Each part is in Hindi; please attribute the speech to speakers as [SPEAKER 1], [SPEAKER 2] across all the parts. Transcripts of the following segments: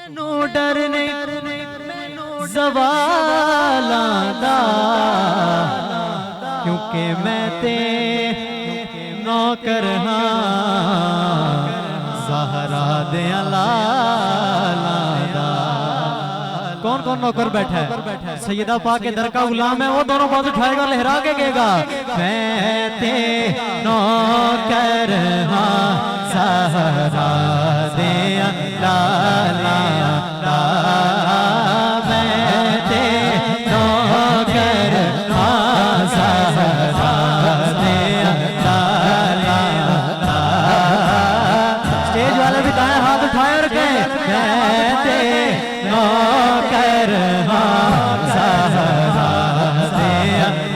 [SPEAKER 1] मैनू डर नहीं ज़वालां दा, क्योंकि मैं ते नौकर हाँ ज़हरा दे लालां दा। कौन कौन नौकर बैठा है? सैयदा पाक के दर का गुलाम है, वो दोनों बाजू उठाएगा, लहरा के कहेगा मैं ते नौकर हाँ ज़हरा दे लालां दा। मैं ते नौकर हाँ ज़हरा दे लालां दा। स्टेज वाले भी दाएं हाथ उठाए और कहे मैं ते नौकर हाँ ज़हरा दे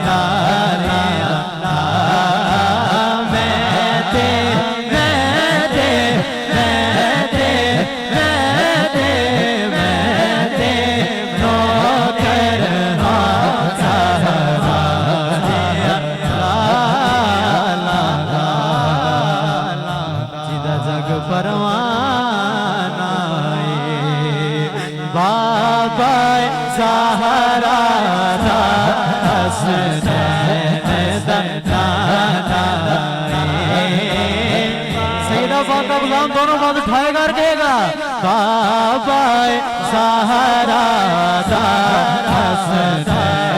[SPEAKER 1] लालां दा। मैं ते नौकर हाँ ज़हरा दे लालां दा। जिदा जग परवाना बाबा ज़हरा दा हसनैन दा नाना। सैयदा पाक का गुलाम दोनों बात उठाएगा और कहेगा बाबा ज़हरा दा हसनैन